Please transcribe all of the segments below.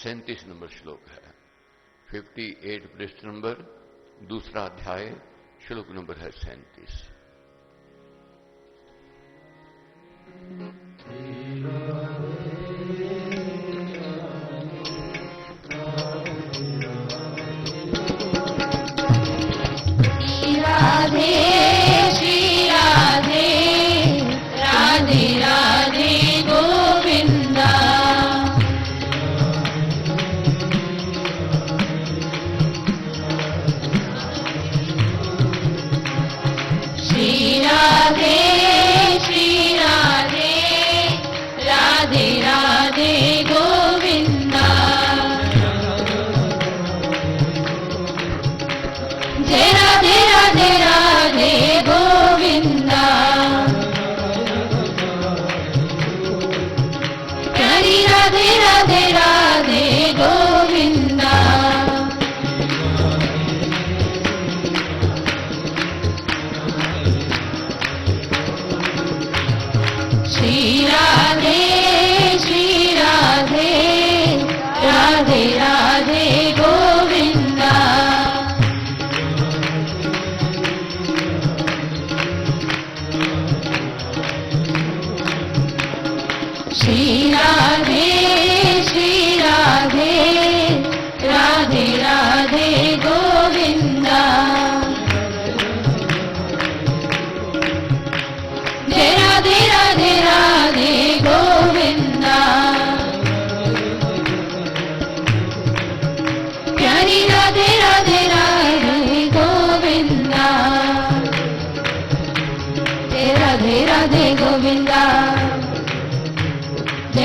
37 number श्लोक है। 58 पृष्ठ नंबर, दूसरा अध्याय, श्लोक नंबर है 37।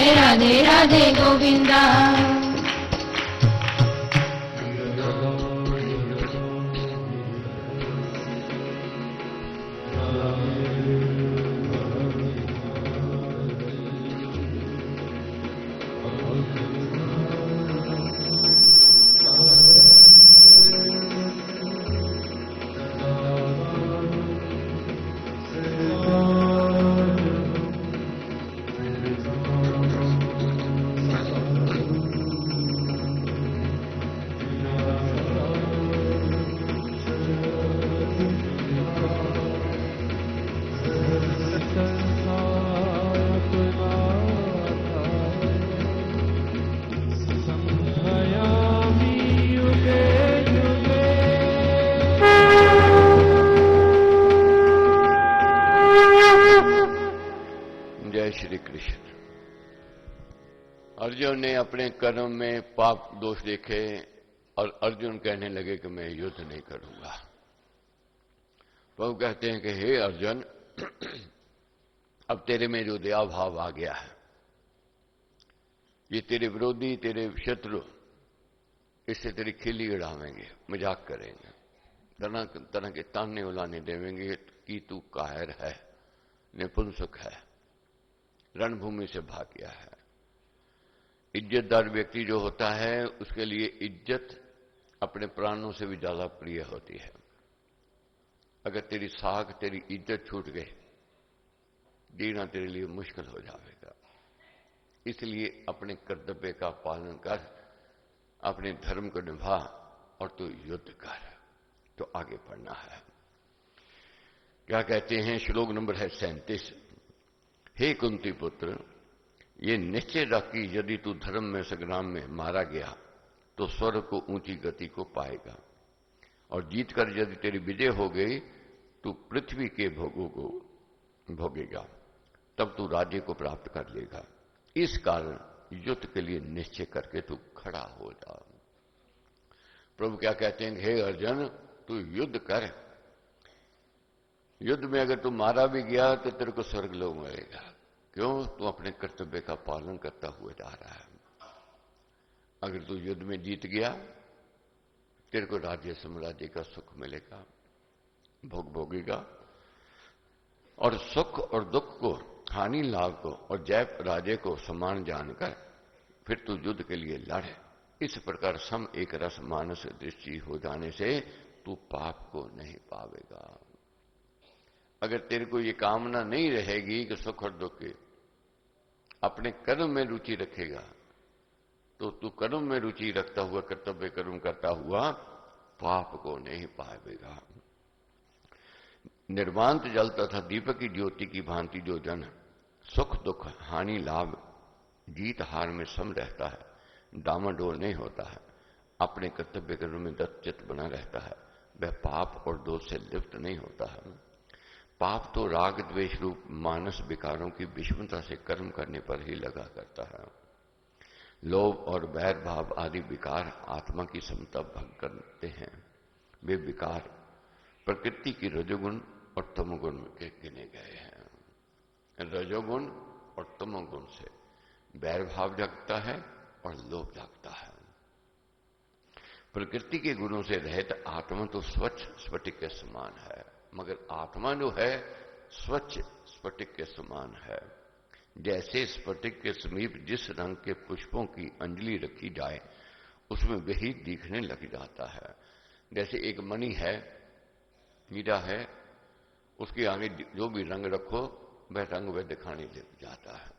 राधे राधे गोविंदा। अर्जुन ने अपने कर्म में पाप दोष देखे और अर्जुन कहने लगे कि मैं युद्ध नहीं करूंगा। प्रभु कहते हैं कि हे अर्जुन, अब तेरे में जो दया भाव आ गया है, ये तेरे विरोधी, तेरे शत्रु इससे तेरी खिल्ली उड़ावेंगे, मजाक करेंगे, तरह तरह के ताने उलाने देवेंगे कि तू कायर है, निपुंसक है, रणभूमि से भाग गया है। इज्जतदार व्यक्ति जो होता है उसके लिए इज्जत अपने प्राणों से भी ज्यादा प्रिय होती है। अगर तेरी साख, तेरी इज्जत छूट गई, जीना तेरे लिए मुश्किल हो जाएगा। इसलिए अपने कर्तव्य का पालन कर, अपने धर्म को निभा और तू युद्ध कर। तो आगे पढ़ना है। क्या कहते हैं? श्लोक नंबर है 37। हे कुंती पुत्र, ये निश्चय रख कि यदि तू धर्म में संग्राम में मारा गया तो स्वर्ग को ऊंची गति को पाएगा, और जीत कर यदि तेरी विजय हो गई तो पृथ्वी के भोगों को भोगेगा, तब तू राज्य को प्राप्त कर लेगा। इस कारण युद्ध के लिए निश्चय करके तू खड़ा हो जा। प्रभु क्या कहते हैं? हे अर्जुन, तू युद्ध कर। युद्ध में अगर तू मारा भी गया तो तेरे को स्वर्ग लोक मिलेगा। क्यों? तू अपने कर्तव्य का पालन करता हुआ जा रहा है। अगर तू युद्ध में जीत गया, तेरे को राज्य साम्राज्य का सुख मिलेगा, भोग भोगेगा, और सुख और दुख को, हानि लाभ को और जय पराजय को समान जानकर फिर तू युद्ध के लिए लड़। इस प्रकार सम एक रस मानस दृष्टि हो जाने से तू पाप को नहीं पावेगा। अगर तेरे को ये कामना नहीं रहेगी कि सुख और दुख के, अपने कर्म में रुचि रखेगा, तो तू कर्म में रुचि रखता हुआ कर्तव्य कर्म करता हुआ पाप को नहीं पाएगा। निर्वांत जल तथा दीपक की ज्योति की भांति जो जन सुख दुख हानि लाभ जीत हार में सम रहता है, डामाडोल नहीं होता है, अपने कर्तव्य कर्म में दत्तचित्त बना रहता है, वह पाप और दोष से लिप्त नहीं होता है। पाप तो राग द्वेष रूप मानस विकारों की विषमता से कर्म करने पर ही लगा करता है। लोभ और वैर भाव आदि विकार आत्मा की समता भंग करते हैं। वे विकार प्रकृति की रजोगुण और तमोगुण के गिने गए हैं। रजोगुण और तमोगुण से वैर भाव जागता है और लोभ जागता है। प्रकृति के गुणों से रहित आत्मा तो स्वच्छ स्फटिक के समान है, मगर आत्मा जो है स्वच्छ स्फटिक के समान है। जैसे स्फटिक के समीप जिस रंग के पुष्पों की अंजलि रखी जाए उसमें वही दिखने लग जाता है। जैसे एक मणि है, हीरा है, उसके आगे जो भी रंग रखो वह रंग वह दिखाने लग जाता है।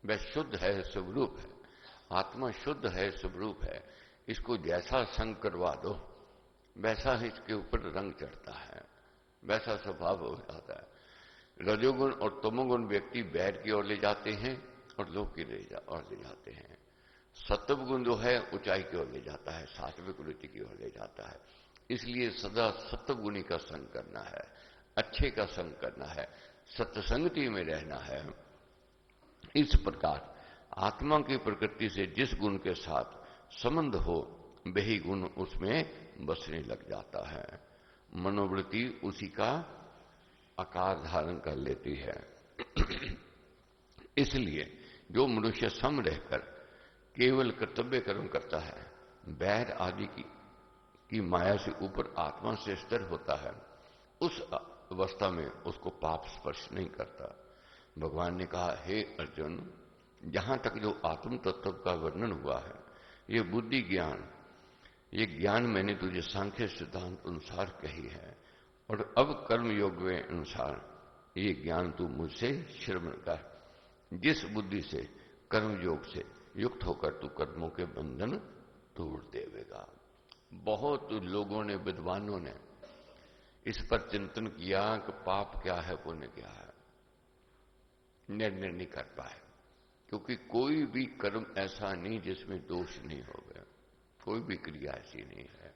वह शुद्ध है, स्वरूप है। आत्मा शुद्ध है, स्वरूप है। इसको जैसा संग करवा दो वैसा ही इसके ऊपर रंग चढ़ता है, वैसा स्वभाव हो जाता है। रजोगुण और तमोगुण व्यक्ति बैर की ओर ले जाते हैं और लोभ की ओर ले जाते हैं। सत्व गुण जो है ऊंचाई की ओर ले जाता है, सात्विक वृत्ति की ओर ले जाता है। इसलिए सदा सत्वगुणी का संग करना है, अच्छे का संग करना है, सत्संगति में रहना है। इस प्रकार आत्मा की प्रकृति से जिस गुण के साथ संबंध हो वही गुण उसमें बसने लग जाता है। मनोवृत्ति उसी का आकार धारण कर लेती है। इसलिए जो मनुष्य सम रहकर केवल कर्तव्य कर्म करता है, बैर आदि की माया से ऊपर आत्मा से स्थिर होता है, उस अवस्था में उसको पाप स्पर्श नहीं करता। भगवान ने कहा, हे अर्जुन, जहां तक जो आत्म तत्व का वर्णन हुआ है, ये बुद्धि ज्ञान, ये ज्ञान मैंने तुझे सांख्य सिद्धांत अनुसार कही है, और अब कर्म योग में अनुसार ये ज्ञान तू मुझसे श्रवण कर। जिस बुद्धि से कर्म योग से युक्त होकर तू कर्मों के बंधन तोड़ देवेगा। बहुत लोगों ने, विद्वानों ने इस पर चिंतन किया कि पाप क्या है, पुण्य क्या है, निर्णय नहीं कर पाए, क्योंकि कोई भी कर्म ऐसा नहीं जिसमें दोष नहीं हो गया, कोई भी क्रिया ऐसी नहीं है।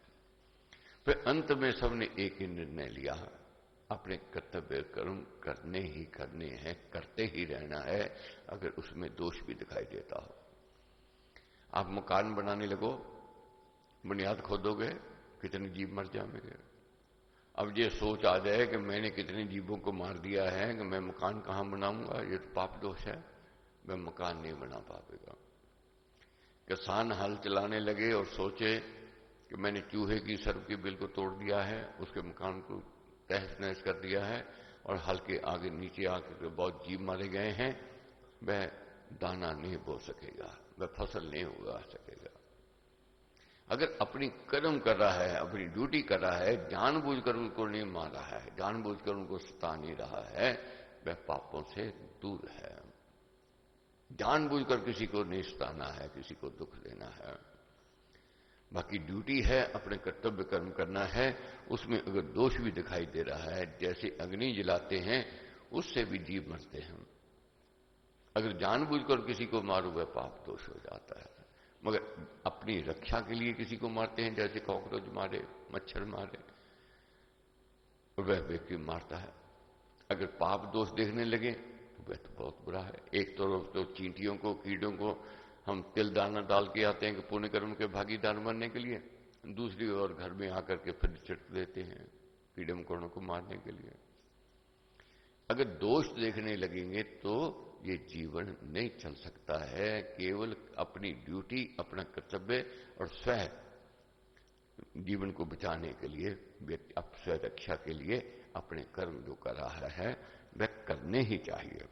फिर अंत में सबने एक ही निर्णय लिया, अपने कर्तव्य कर्म करने ही करने हैं, करते ही रहना है, अगर उसमें दोष भी दिखाई देता हो। आप मकान बनाने लगो, बुनियाद खोदोगे, कितने जीव मर जाएंगे। अब ये सोच आ जाए कि मैंने कितने जीवों को मार दिया है कि मैं मकान कहां बनाऊंगा, ये तो पाप दोष है, मैं मकान नहीं बना पाएगा। किसान हल चलाने लगे और सोचे कि मैंने चूहे की सर्प की बिल को तोड़ दिया है, उसके मकान को तहस नहस कर दिया है, और हल के आगे नीचे आकर बहुत जीव मारे गए हैं, वह दाना नहीं बो सकेगा, वह फसल नहीं उगा सकेगा। अगर अपनी कर्म कर रहा है, अपनी ड्यूटी कर रहा है, जानबूझकर उनको नहीं मार रहा है, जानबूझकर उनको सता नहीं रहा है, वह पापों से दूर है। जानबूझकर किसी को नहीं सताना है, किसी को दुख देना है। बाकी ड्यूटी है, अपने कर्तव्य कर्म करना है। उसमें अगर दोष भी दिखाई दे रहा है, जैसे अग्नि जलाते हैं उससे भी जीव मरते हैं, अगर जानबूझकर किसी को मारो वह पाप दोष हो जाता है। मगर अपनी रक्षा के लिए किसी को मारते हैं, जैसे कॉकरोच मारे, मच्छर मारे, वह व्यक्ति मारता है। अगर पाप दोष देखने लगे तो वह तो बहुत बुरा है। एक तरफ तो चींटियों को, कीड़ों को हम तिल दाना डाल के आते हैं कि पुण्य कर्म के भागीदार बनने के लिए, दूसरी ओर घर में आकर के फिर छिड़क देते हैं कीड़े मकोड़ों को मारने के लिए। अगर दोष देखने लगेंगे तो ये जीवन नहीं चल सकता है। केवल अपनी ड्यूटी, अपना कर्तव्य और स्वयं जीवन को बचाने के लिए, व्यक्ति स्वयं रक्षा के लिए अपने कर्म जो कर रहा है वह करने ही चाहिए।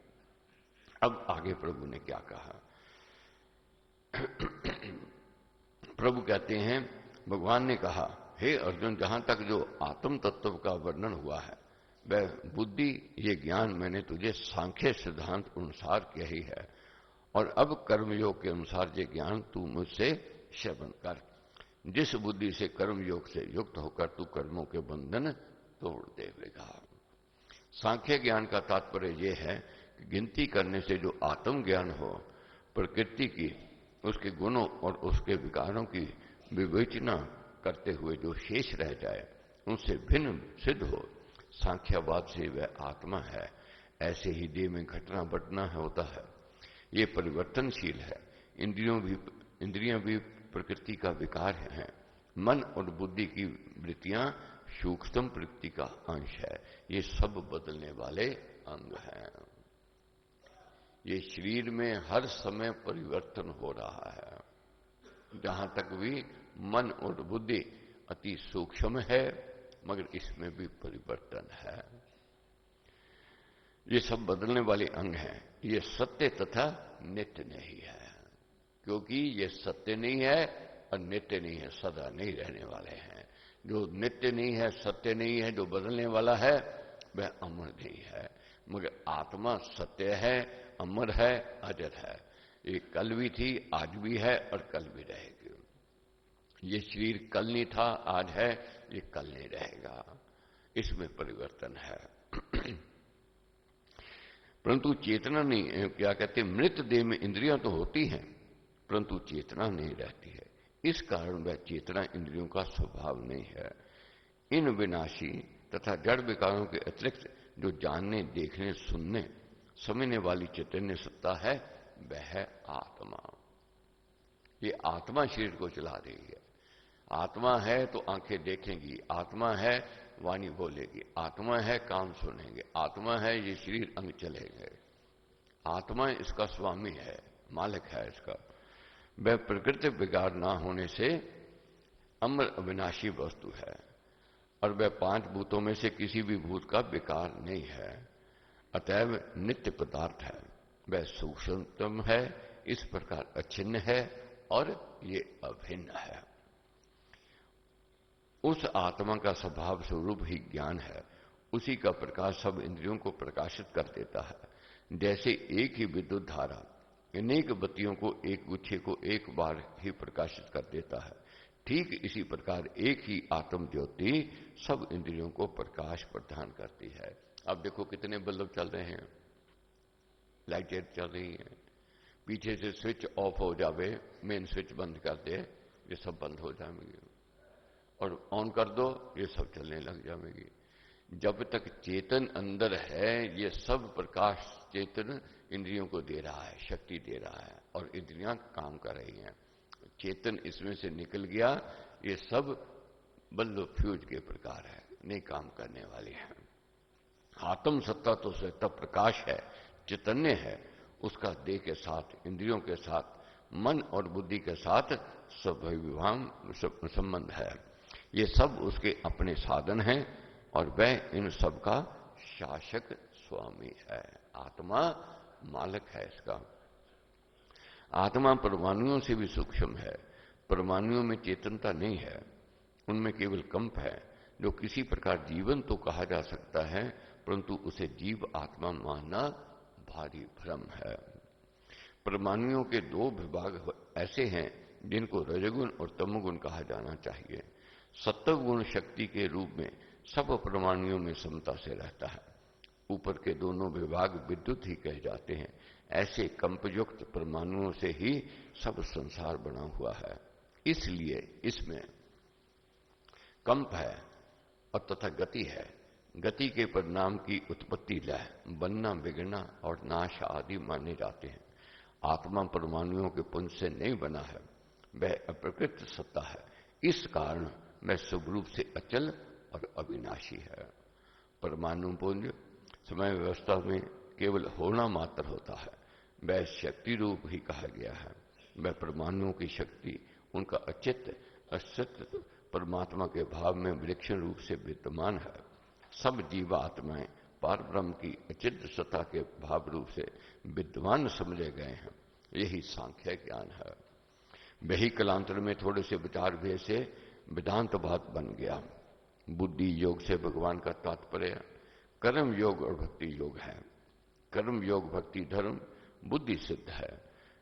अब आगे प्रभु ने क्या कहा। प्रभु कहते हैं, भगवान ने कहा, हे अर्जुन, जहां तक जो आत्म तत्व का वर्णन हुआ है वह बुद्धि, ये ज्ञान मैंने तुझे सांख्य सिद्धांत अनुसार किया ही है, और अब कर्मयोग के अनुसार ये ज्ञान तू मुझसे श्रवण कर। जिस बुद्धि से कर्मयोग से युक्त होकर तू कर्मों के बंधन तोड़ देगा। सांख्य ज्ञान का तात्पर्य यह है कि गिनती करने से जो आत्मज्ञान हो, प्रकृति की, उसके गुणों और उसके विकारों की विवेचना करते हुए जो शेष रह जाए उनसे भिन्न सिद्ध हो, सांख्यवाद से वह आत्मा है। ऐसे ही देह में घटना बढ़ना होता है, ये परिवर्तनशील है। इंद्रियां भी प्रकृति का विकार हैं। मन और बुद्धि की वृत्तियां सूक्ष्म प्रकृति का अंश है। ये सब बदलने वाले अंग हैं। ये शरीर में हर समय परिवर्तन हो रहा है। जहां तक भी मन और बुद्धि अति सूक्ष्म है, मगर इसमें भी परिवर्तन है। ये सब बदलने वाले अंग हैं। ये सत्य तथा नित्य नहीं है, क्योंकि ये सत्य नहीं है और नित्य नहीं है, सदा नहीं रहने वाले हैं। जो नित्य नहीं है, सत्य नहीं है, जो बदलने वाला है, वह अमर नहीं है। मगर आत्मा सत्य है, अमर है, अजर है। ये कल भी थी, आज भी है और कल भी रहेगी। ये शरीर कल नहीं था, आज है, ये कल नहीं रहेगा। इसमें परिवर्तन है। परंतु चेतना नहीं, क्या कहते, मृत देह में इंद्रियां तो होती हैं, परंतु चेतना नहीं रहती है। इस कारण वह चेतना इंद्रियों का स्वभाव नहीं है। इन विनाशी तथा जड़ विकारों के अतिरिक्त जो जानने, देखने, सुनने, समझने वाली चैतन्य सत्ता है, वह है आत्मा। ये आत्मा शरीर को चला रही है। आत्मा है तो आंखें देखेंगी, आत्मा है वाणी बोलेगी, आत्मा है कान सुनेंगे, आत्मा है ये शरीर अंग चलेंगे। आत्मा इसका स्वामी है, मालिक है इसका। वह प्रकृति विकार ना होने से अमर अविनाशी वस्तु है और वह पांच भूतों में से किसी भी भूत का विकार नहीं है। अतएव नित्य पदार्थ है, वह सूक्ष्मतम है, इस प्रकार अछिन्न है और ये अभिन्न है। उस आत्मा का स्वभाव स्वरूप ही ज्ञान है। उसी का प्रकाश सब इंद्रियों को प्रकाशित कर देता है। जैसे एक ही विद्युत धारा अनेक बत्तियों को, एक गुच्छे को एक बार ही प्रकाशित कर देता है, ठीक इसी प्रकार एक ही आत्म ज्योति सब इंद्रियों को प्रकाश प्रदान करती है। अब देखो कितने बल्ब चल रहे हैं, लाइटें चल रही हैं। पीछे से स्विच ऑफ हो जावे, मेन स्विच बंद कर दे, ये सब बंद हो जाएंगे, और ऑन कर दो, ये सब चलने लग जाएंगी। जब तक चेतन अंदर है, ये सब प्रकाश चेतन इंद्रियों को दे रहा है, शक्ति दे रहा है, और इंद्रियां काम कर रही हैं। चेतन इसमें से निकल गया, ये सब बल्ब फ्यूज के प्रकार है, नहीं काम करने वाली है। आत्म सत्ता तो सत्ता प्रकाश है, चैतन्य है, उसका देह के साथ, इंद्रियों के साथ, मन और बुद्धि के साथ स्वभाव संबंध है। ये सब उसके अपने साधन हैं और वह इन सब का शासक स्वामी है। आत्मा मालिक है इसका। आत्मा परमाणुओं से भी सूक्ष्म है। परमाणुओं में चेतनता नहीं है, उनमें केवल कंप है, जो किसी प्रकार जीवन तो कहा जा सकता है, परंतु उसे जीव आत्मा मानना भारी भ्रम है। परमाणुओं के दो विभाग ऐसे हैं जिनको रजोगुण और तमोगुण कहा जाना चाहिए। सत्वगुण शक्ति के रूप में सब परमाणुओं में समता से रहता है। ऊपर के दोनों विभाग विद्युत ही कहे जाते हैं। ऐसे कंपयुक्त परमाणुओं से ही सब संसार बना हुआ है। इसलिए इसमें कंप है और तथा गति है। गति के परिणाम की उत्पत्ति, लय, बनना, बिगड़ना और नाश आदि माने जाते हैं। आत्मा परमाणुओं के पुंज से नहीं बना है, वह अप्रकृत सत्ता है। इस कारण वह स्वरूप से अचल और अविनाशी है। परमाणु पुंज समय व्यवस्था में केवल होना मात्र होता है, वह शक्ति रूप ही कहा गया है। वह परमाणुओं की शक्ति, उनका अचित अस्तित्व परमात्मा के भाव में विलक्षण रूप से विद्यमान है। सब जीवात्माएं पारब्रह्म की अचित सत्ता के भाव रूप से विद्यमान समझे गए हैं। यही सांख्य ज्ञान है। वही कलांतर में थोड़े से विचार भेद से वेदांत बात बन गया। बुद्धि योग से भगवान का तात्पर्य कर्म योग और भक्ति योग है। कर्म योग भक्ति धर्म बुद्धि सिद्ध है।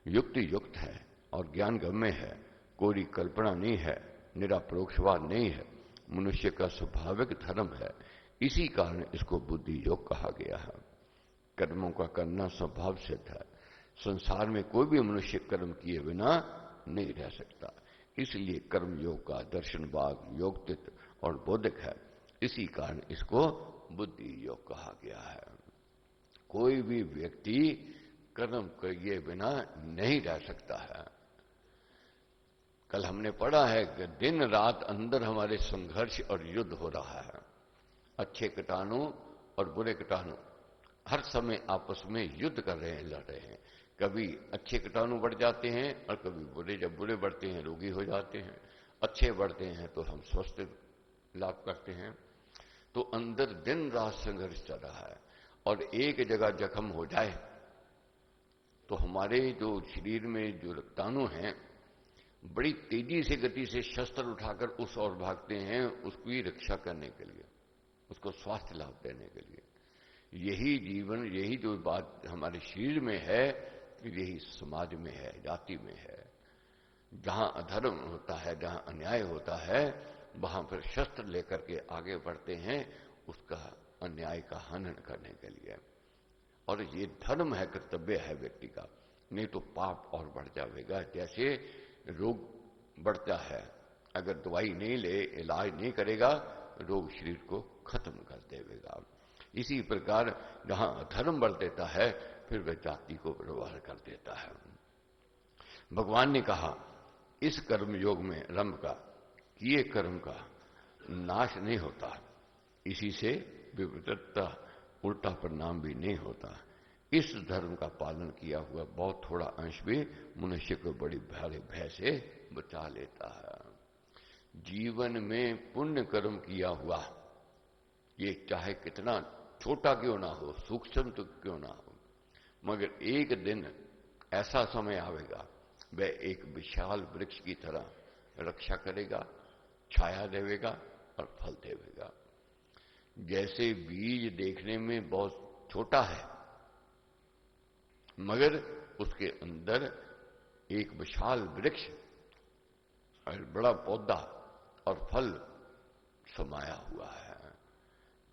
युक्ति युक्त है और ज्ञान गम्य है, कोई कल्पना नहीं है, निरापरोक्षवाद नहीं है, मनुष्य का स्वाभाविक धर्म है। इसी कारण इसको बुद्धि योग कहा गया है। कर्मों का करना स्वभाव सिद्ध है। संसार में कोई भी मनुष्य कर्म किए बिना नहीं रह सकता। इसलिए कर्म योग का दर्शनवाद, योगतित्व और बोधक है। इसी कारण इसको बुद्धि योग कहा गया है। कोई भी व्यक्ति कर्म किए बिना नहीं रह सकता है। कल हमने पढ़ा है कि दिन रात अंदर हमारे संघर्ष और युद्ध हो रहा है। अच्छे कीटाणु और बुरे कीटाणु हर समय आपस में युद्ध कर रहे हैं, लड़ रहे हैं। कभी अच्छे कीटाणु बढ़ जाते हैं और कभी बुरे। जब बुरे बढ़ते हैं रोगी हो जाते हैं, अच्छे बढ़ते हैं तो हम स्वस्थ लाभ करते हैं। तो अंदर दिन रात संघर्ष चल रहा है। और एक जगह जख्म हो जाए तो हमारे जो शरीर में जो रक्ताणु हैं बड़ी तेजी से गति से शस्त्र उठाकर उस ओर भागते हैं, उसकी रक्षा करने के लिए, उसको स्वास्थ्य लाभ देने के लिए। यही जीवन, यही जो बात हमारे शरीर में है, यही समाज में है, जाति में है। जहां अधर्म होता है, जहां अन्याय होता है, वहां फिर शस्त्र लेकर के आगे बढ़ते हैं उसका अन्याय का हनन करने के लिए। और ये धर्म है, कर्तव्य है व्यक्ति का, नहीं तो पाप और बढ़ जाएगा। जैसे रोग बढ़ता है, अगर दवाई नहीं ले, इलाज नहीं करेगा, रोग शरीर को खत्म कर देगा। इसी प्रकार जहां अधर्म बढ़ देता है फिर वह जाति को बर्बाद कर देता है। भगवान ने कहा इस कर्म योग में रंभ का किए कर्म का नाश नहीं होता, इसी से विपरीतता उल्टा परिणाम भी नहीं होता। इस धर्म का पालन किया हुआ बहुत थोड़ा अंश भी मनुष्य को बड़ी भारी भय से बचा लेता है। जीवन में पुण्य कर्म किया हुआ, ये चाहे कितना छोटा क्यों ना हो, सूक्ष्म तो क्यों ना हो, मगर एक दिन ऐसा समय आवेगा वह एक विशाल वृक्ष की तरह रक्षा करेगा, छाया देवेगा और फल देवेगा। जैसे बीज देखने में बहुत छोटा है मगर उसके अंदर एक विशाल वृक्ष और बड़ा पौधा और फल समाया हुआ है।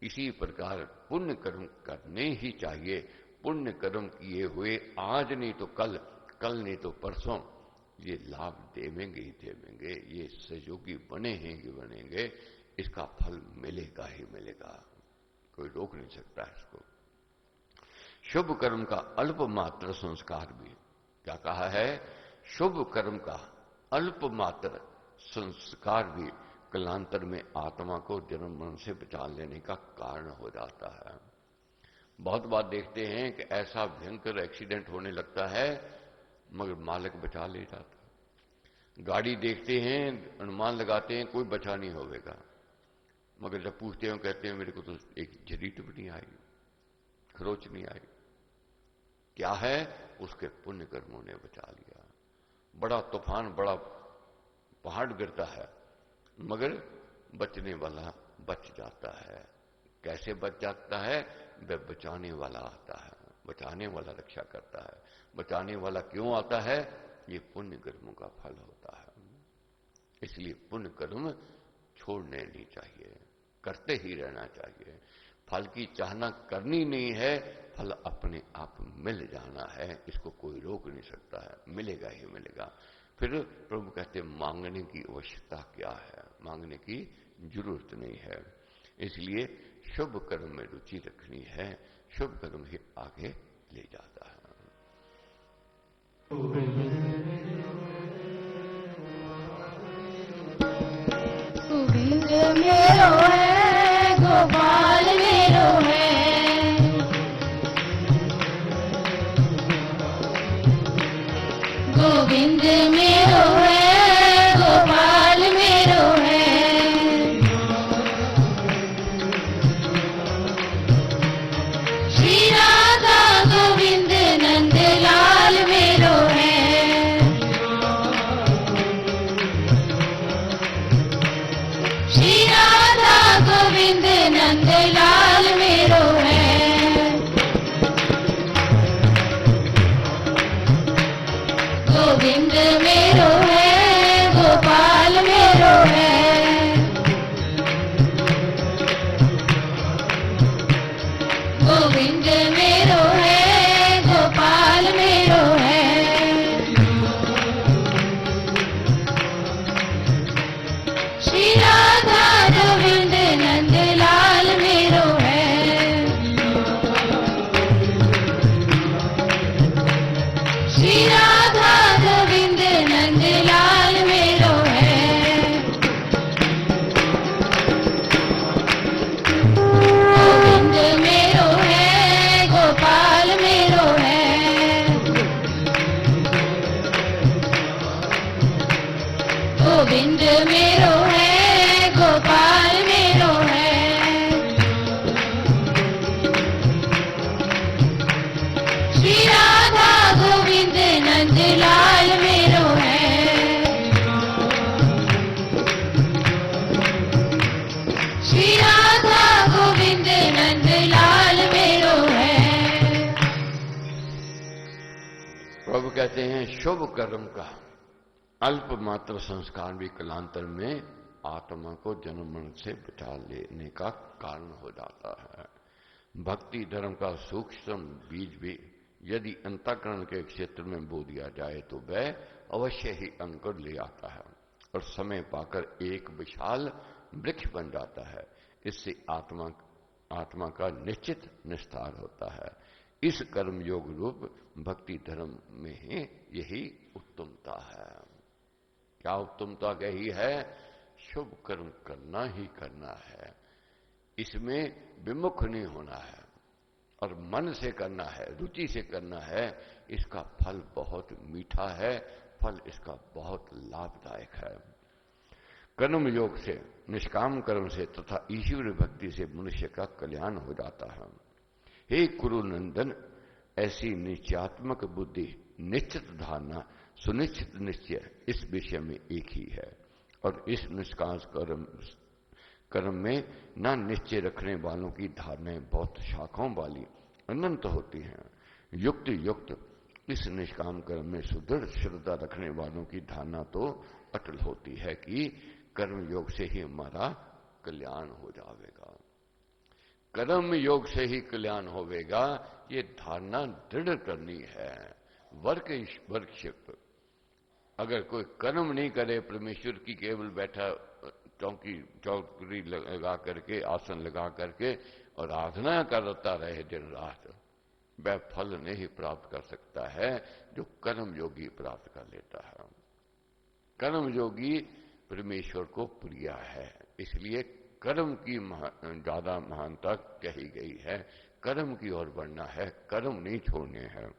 इसी प्रकार पुण्य कर्म करने ही चाहिए। पुण्य कर्म किए हुए आज नहीं तो कल, कल नहीं तो परसों ये लाभ देवेंगे ही देवेंगे। ये सहयोगी बने हैं कि बनेंगे, इसका फल मिलेगा ही मिलेगा, कोई रोक नहीं सकता इसको। शुभ कर्म का अल्प मात्र संस्कार भी, क्या कहा है, शुभ कर्म का अल्प मात्र संस्कार भी कालांतर में आत्मा को जन्म मरण से बचा लेने का कारण हो जाता है। बहुत बार देखते हैं कि ऐसा भयंकर एक्सीडेंट होने लगता है मगर मालिक बचा ले जाता। गाड़ी देखते हैं, अनुमान लगाते हैं कोई बचा नहीं होगा, मगर जब पूछते हैं कहते हैं मेरे को तो एक झरीट भी नहीं आई, खरोच नहीं आई। क्या है, उसके पुण्य कर्मों ने बचा लिया। बड़ा तूफान, बड़ा पहाड़ गिरता है मगर बचने वाला बच जाता है। कैसे बच जाता है, वह बचाने वाला आता है, बचाने वाला रक्षा करता है। बचाने वाला क्यों आता है, ये पुण्य कर्मों का फल होता है। इसलिए पुण्य कर्म छोड़ने नहीं चाहिए, करते ही रहना चाहिए। फल की चाहना करनी नहीं है, फल अपने आप मिल जाना है, इसको कोई रोक नहीं सकता है, मिलेगा ही मिलेगा। फिर प्रभु कहते मांगने की आवश्यकता क्या है, मांगने की जरूरत नहीं है। इसलिए शुभ कर्म में रुचि रखनी है, शुभ कर्म ही आगे ले जाता है। गोविंद मेरो है, गोपाल मेरो है, गोविंद मेरो है, गोपाल मेरो है, श्री राधा गोविंद नंद लाल मेरो है, श्री राधा गोविंद नंद लाल मेरो है, गोविंद मेरो है, गोपाल मेरो है। श्री राधा गोविंद नंदलाल मेरो है। श्री राधा गोविंद नंदलाल मेरो है। प्रभु कहते हैं शुभ कर्म का अल्प मात्र संस्कार भी कालांतर में आत्मा को जन्म मरण से बचा लेने का कारण हो जाता है। भक्ति धर्म का सूक्ष्म बीज भी यदि अंतःकरण के क्षेत्र में बो दिया जाए तो वह अवश्य ही अंकुर ले आता है और समय पाकर एक विशाल वृक्ष बन जाता है। इससे आत्मा का निश्चित निस्तार होता है। इस कर्म योग रूप भक्ति धर्म में ही यही उत्तमता है। क्या उत्तमता कही है? शुभ कर्म करना ही करना है, इसमें विमुख नहीं होना है और मन से करना है, रुचि से करना है। इसका फल बहुत मीठा है, फल इसका बहुत लाभदायक है। कर्म योग से, निष्काम कर्म से तथा ईश्वर भक्ति से मनुष्य का कल्याण हो जाता है। हे कुरुनंदन, ऐसी निश्चयात्मक बुद्धि, निश्चित धारणा, सुनिश्चित निश्चय इस विषय में एक ही है और इस निष्काम कर्म में न निश्चय रखने वालों की धारणाएं बहुत शाखाओं वाली अनंत होती हैं। युक्त युक्त इस निष्काम कर्म में सुदृढ़ श्रद्धा रखने वालों की धारणा तो अटल होती है कि कर्म योग से ही हमारा कल्याण हो जाएगा, कर्म योग से ही कल्याण होवेगा। ये धारणा दृढ़ करनी है। वर्क अगर कोई कर्म नहीं करे, परमेश्वर की केवल बैठा चौकड़ी लगा करके, आसन लगा करके और आराधना करता रहे दिन रात, वह फल नहीं प्राप्त कर सकता है जो कर्म योगी प्राप्त कर लेता है। कर्म योगी परमेश्वर को प्रिय है, इसलिए कर्म की ज्यादा महानता कही गई है। कर्म की ओर बढ़ना है, कर्म नहीं छोड़ने हैं।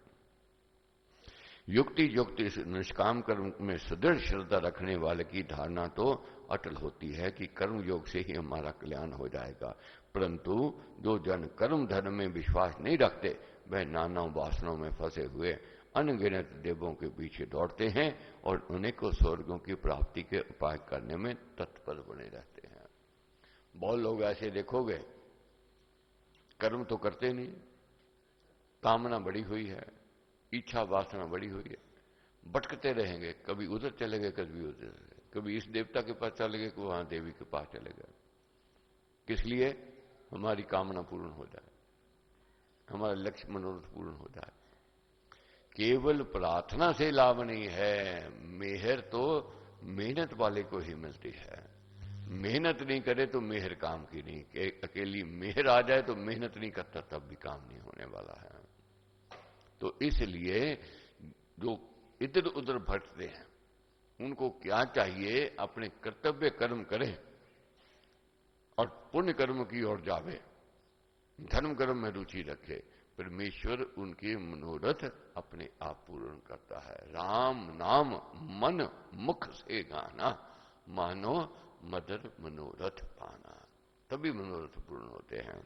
युक्ति युक्त इस निष्काम कर्म में सुदृढ़ श्रद्धा रखने वाले की धारणा तो अटल होती है कि कर्म योग से ही हमारा कल्याण हो जाएगा, परंतु जो जन कर्म धर्म में विश्वास नहीं रखते वह नाना वासनाओं में फंसे हुए अनगिनत देवों के पीछे दौड़ते हैं और उन्हें को स्वर्गों की प्राप्ति के उपाय करने में तत्पर बने रहते हैं। बहुत लोग ऐसे देखोगे कर्म तो करते नहीं, कामना बढ़ी हुई है, इच्छा वासना बढ़ी हुई है, भटकते रहेंगे, कभी उधर चले गए, कभी उधर, कभी इस देवता के पास चले गए, वहां देवी के पास चले गए। किस लिए? हमारी कामना पूर्ण हो जाए, हमारा लक्ष्य मनोरथ पूर्ण हो जाए। केवल प्रार्थना से लाभ नहीं है, मेहर तो मेहनत वाले को ही मिलती है। मेहनत नहीं करे तो मेहर काम की नहीं। अकेली मेहर आ जाए तो मेहनत नहीं करता तब भी काम नहीं होने वाला है। तो इसलिए जो इधर उधर भटकते हैं उनको क्या चाहिए? अपने कर्तव्य कर्म करें और पुण्य कर्म की ओर जावे, धर्म कर्म में रुचि रखे। परमेश्वर उनके मनोरथ अपने आप पूर्ण करता है। राम नाम मन मुख से गाना, मानो मदर मनोरथ पाना, तभी मनोरथ पूर्ण होते हैं।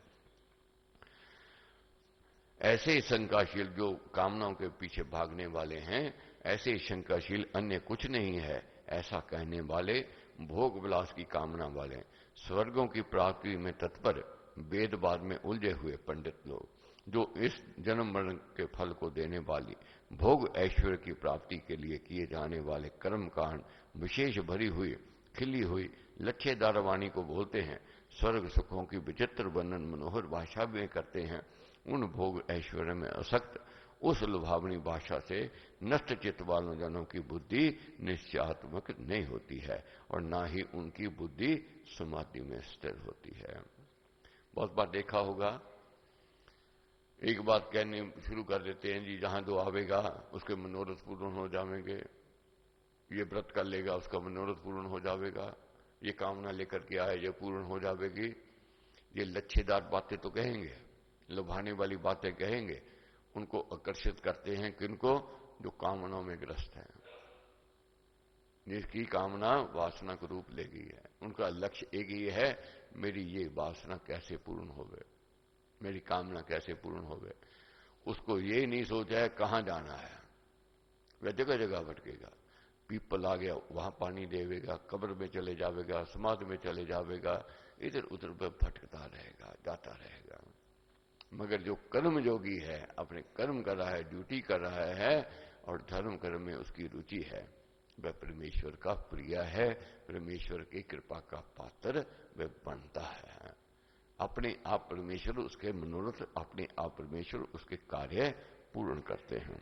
ऐसे शंकाशील जो कामनाओं के पीछे भागने वाले हैं, ऐसे शंकाशील अन्य कुछ नहीं है। ऐसा कहने वाले भोग विलास की कामना वाले, स्वर्गों की प्राप्ति में तत्पर, वेदवाद में उलझे हुए पंडित लोग, जो इस जन्म मरण के फल को देने वाली भोग ऐश्वर्य की प्राप्ति के लिए किए जाने वाले कर्म कांड विशेष भरी हुई खिली हुई लच्छेदार वाणी को बोलते हैं, स्वर्ग सुखों की विचित्र वर्णन मनोहर भाषा में करते हैं। उन भोग ऐश्वर्य में असक्त उस लुभावनी भाषा से नष्ट चित्त वालों जनों की बुद्धि निश्चयात्मक नहीं होती है और ना ही उनकी बुद्धि समाधि में स्थिर होती है। बहुत बार देखा होगा, एक बात कहने शुरू कर देते हैं, जी जहां जो आवेगा उसके मनोरथ पूर्ण हो जाएंगे, ये व्रत कर लेगा उसका मनोरथ पूर्ण हो जाएगा, ये कामना लेकर के आए ये पूर्ण हो जाएगी। ये लच्छेदार बातें तो कहेंगे, लुभाने वाली बातें कहेंगे, उनको आकर्षित करते हैं किनको? जो कामनाओं में ग्रस्त हैं। जिसकी कामना वासना को रूप ले गई है। उनका लक्ष्य एक ही है, मेरी ये वासना कैसे पूर्ण होवे, मेरी कामना कैसे पूर्ण होवे। उसको ये नहीं सोचा है कहां जाना है, वह जगह जगह भटकेगा। पीपल आ गया वहां पानी देवेगा, कब्र में चले जावेगा, समाधि में चले जावेगा, इधर उधर पर भटकता रहेगा, जाता रहेगा। मगर जो कर्म योगी है, अपने कर्म कर रहा है, ड्यूटी कर रहा है और धर्म कर्म में उसकी रुचि है, वह परमेश्वर का प्रिय है, परमेश्वर की कृपा का पात्र वह बनता है। अपने आप परमेश्वर उसके मनोरथ, अपने आप परमेश्वर उसके कार्य पूर्ण करते हैं।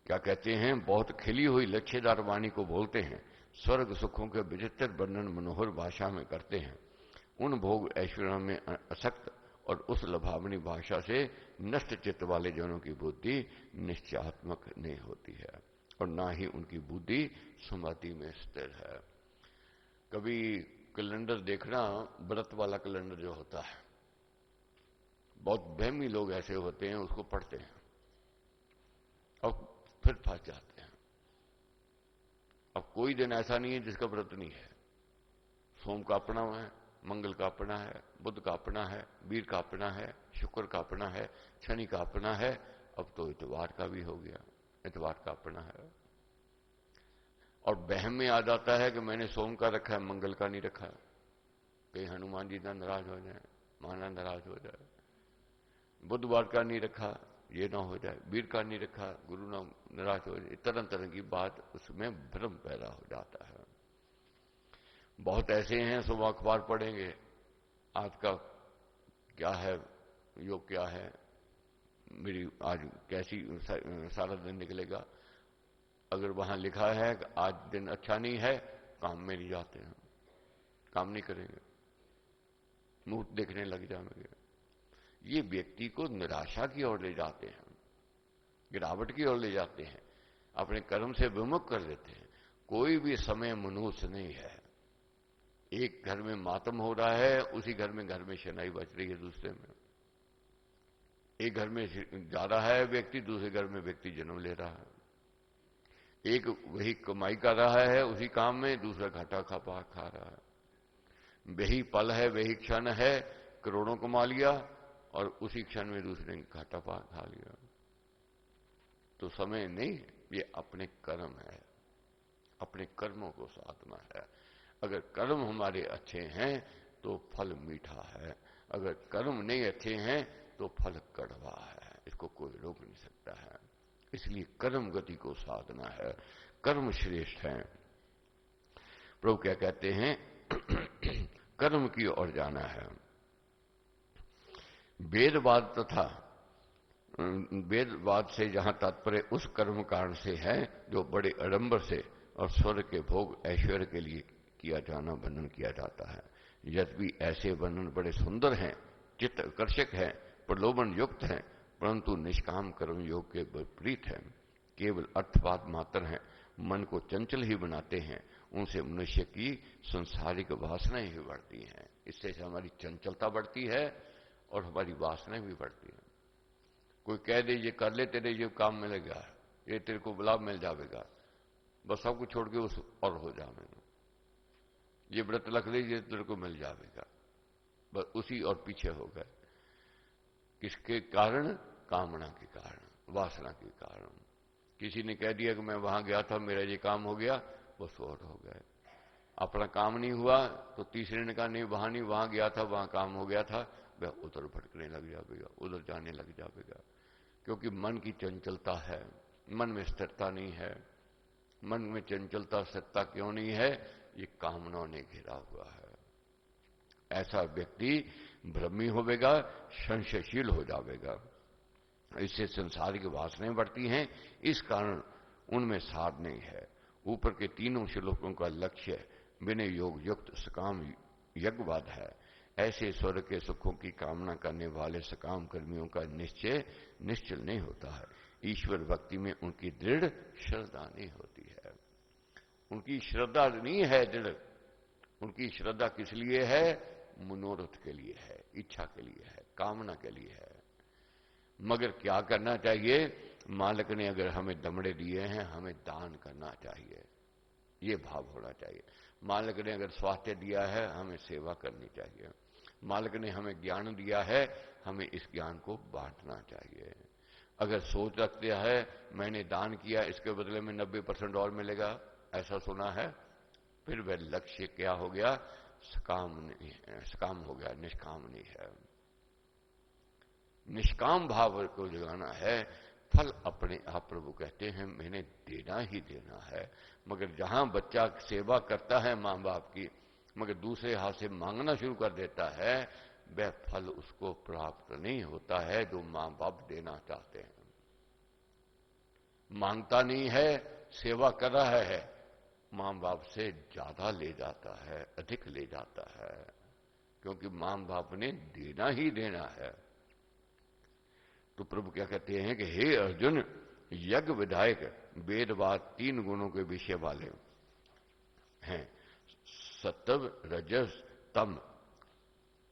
क्या कहते हैं, बहुत खिली हुई लक्ष्यदार वाणी को बोलते हैं, स्वर्ग सुखों के विचित्र वर्णन मनोहर भाषा में करते हैं। उन भोग ऐश्वर्यों में असक्त और उस लभावनी भाषा से नष्ट चित्त वाले जनों की बुद्धि निश्चयात्मक नहीं होती है और ना ही उनकी बुद्धि समाधि में स्थिर है। कभी कैलेंडर देखना, व्रत वाला कैलेंडर जो होता है, बहुत वहमी लोग ऐसे होते हैं, उसको पढ़ते हैं और फिर फंस जाते हैं। अब कोई दिन ऐसा नहीं है जिसका व्रत नहीं है। सोम का अपना है, मंगल का अपना है, बुध का अपना है, वीर का अपना है, शुक्र का अपना है, शनि का अपना है, अब तो इतवार का भी हो गया, इतवार का अपना है। और बहम में आ जाता है कि मैंने सोम का रखा है, मंगल का नहीं रखा है, कहीं हनुमान जी ना नाराज हो जाए, माना नाराज हो जाए। बुधवार का नहीं रखा, ये ना हो जाए, वीर का नहीं रखा, गुरु ना नाराज हो जाए। तरह तरह की बात उसमें भ्रम पैदा हो जाता है। बहुत ऐसे हैं, सुबह अखबार पढ़ेंगे, आज का क्या है, योग क्या है, मेरी आज कैसी सारा दिन निकलेगा। अगर वहां लिखा है कि आज दिन अच्छा नहीं है, काम में नहीं जाते हैं, काम नहीं करेंगे, मुंह देखने लग जाएंगे। ये व्यक्ति को निराशा की ओर ले जाते हैं, गिरावट की ओर ले जाते हैं, अपने कर्म से विमुख कर देते हैं। कोई भी समय मनुष्य नहीं है। एक घर में मातम हो रहा है, उसी घर में शनाई बच रही है दूसरे में। एक घर में जा रहा है व्यक्ति, दूसरे घर में व्यक्ति जन्म ले रहा है। एक वही कमाई कर रहा है उसी काम में, दूसरा घाटा खा रहा है। वही पल है, वही क्षण है, करोड़ों कमा लिया और उसी क्षण में दूसरे ने घाटा खा लिया। तो समय नहीं, ये अपने कर्म है, अपने कर्मों को साधना है। अगर कर्म हमारे अच्छे हैं तो फल मीठा है, अगर कर्म नहीं अच्छे हैं तो फल कड़वा है, इसको कोई रोक नहीं सकता है। इसलिए कर्म गति को साधना है, कर्म श्रेष्ठ है। प्रभु क्या कहते हैं, कर्म की ओर जाना है। वेदवाद तथा वेदवाद से जहां तात्पर्य उस कर्म कारण से है जो बड़े आडंबर से और स्वर्ग के भोग ऐश्वर्य के लिए किया जाना वर्णन किया जाता है। यद्यपि ऐसे वर्णन बड़े सुंदर हैं, चित्त आकर्षक है, प्रलोभन युक्त है, परंतु निष्काम कर्म योग के विपरीत है, केवल अर्थवाद मात्र है, मन को चंचल ही बनाते हैं। उनसे मनुष्य की संसारिक वासनाएं ही बढ़ती हैं। इससे हमारी चंचलता बढ़ती है और हमारी वासनाएं भी बढ़ती हैं। कोई कह दे ये कर ले, तेरे ये काम मिलेगा, ये तेरे को लाभ मिल जाएगा, बस सब कुछ छोड़ के उस और हो जाएगा, ये व्रत रख ले, ये तेरे को मिल जाएगा, बस उसी और पीछे हो गए। किसके कारण? कामना के कारण, वासना के कारण। किसी ने कह दिया कि मैं वहां गया था, मेरा ये काम हो गया, बस और हो गए। अपना काम नहीं हुआ तो तीसरे ने कहा नहीं वहां नहीं, वहां गया था, वहां काम हो गया था, वह उधर भटकने लग जाएगा, उधर जाने लग जाएगा। क्योंकि मन की चंचलता है, मन में स्थिरता नहीं है। मन में चंचलता स्थिरता क्यों नहीं है? ये कामनाओं ने घिरा हुआ है। ऐसा व्यक्ति भ्रमी होवेगा, संशयशील हो जाएगा। इससे संसार की वासनाएं बढ़ती हैं, इस कारण उनमें साध नहीं है। ऊपर के तीनों श्लोकों का लक्ष्य विनय योग युक्त सकाम यज्ञवाद है। ऐसे स्वर्ग के सुखों की कामना करने वाले सकाम कर्मियों का निश्चय निश्चल नहीं होता है। ईश्वर भक्ति में उनकी दृढ़ श्रद्धा नहीं होती है। उनकी श्रद्धा नहीं है दृढ़। उनकी श्रद्धा किस लिए है? मनोरथ के लिए है, इच्छा के लिए है, कामना के लिए है। मगर क्या करना चाहिए? मालिक ने अगर हमें दमड़े दिए हैं, हमें दान करना चाहिए। ये भाव होना चाहिए। मालिक ने अगर स्वास्थ्य दिया है, हमें सेवा करनी चाहिए। मालिक ने हमें ज्ञान दिया है, हमें इस ज्ञान को बांटना चाहिए। अगर सोच रखते है मैंने दान किया, इसके बदले में 90% और मिलेगा, ऐसा सुना है, फिर वह लक्ष्य क्या हो गया? सकाम नहीं है, सकाम हो गया, निष्काम नहीं है। निष्काम भाव को जगाना है। फल अपने आप प्रभु कहते हैं मैंने देना ही देना है। मगर जहां बच्चा सेवा करता है मां बाप की, मगर दूसरे हाथ से मांगना शुरू कर देता है, वह फल उसको प्राप्त नहीं होता है जो मां बाप देना चाहते हैं। मांगता नहीं है, सेवा कर रहा है, मां बाप से ज्यादा ले जाता है, अधिक ले जाता है, क्योंकि मां बाप ने देना ही देना है। तो प्रभु क्या कहते हैं कि हे अर्जुन, यज्ञ विधायक वेदवाद 3 गुणों के विषय वाले हैं, सत्व रजस तम।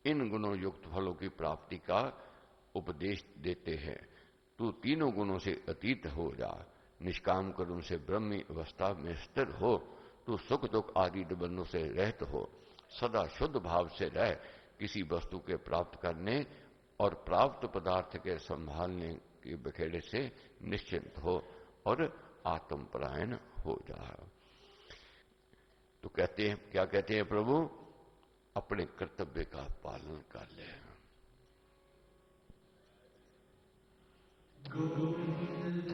इन गुणों युक्त फलों की प्राप्ति का उपदेश देते हैं। तू तीनों गुणों से अतीत हो जा, निष्काम कर्म से ब्रह्मी अवस्था में स्थिर हो, तू सुख दुख आदि बंधनों से रहित हो, सदा शुद्ध भाव से रह, किसी वस्तु के प्राप्त करने और प्राप्त पदार्थ के संभालने के बखेड़े से निश्चिंत हो और आत्मपरायण हो जा। तो कहते हैं, क्या कहते हैं प्रभु? अपने कर्तव्य का पालन कर ले। गोविंद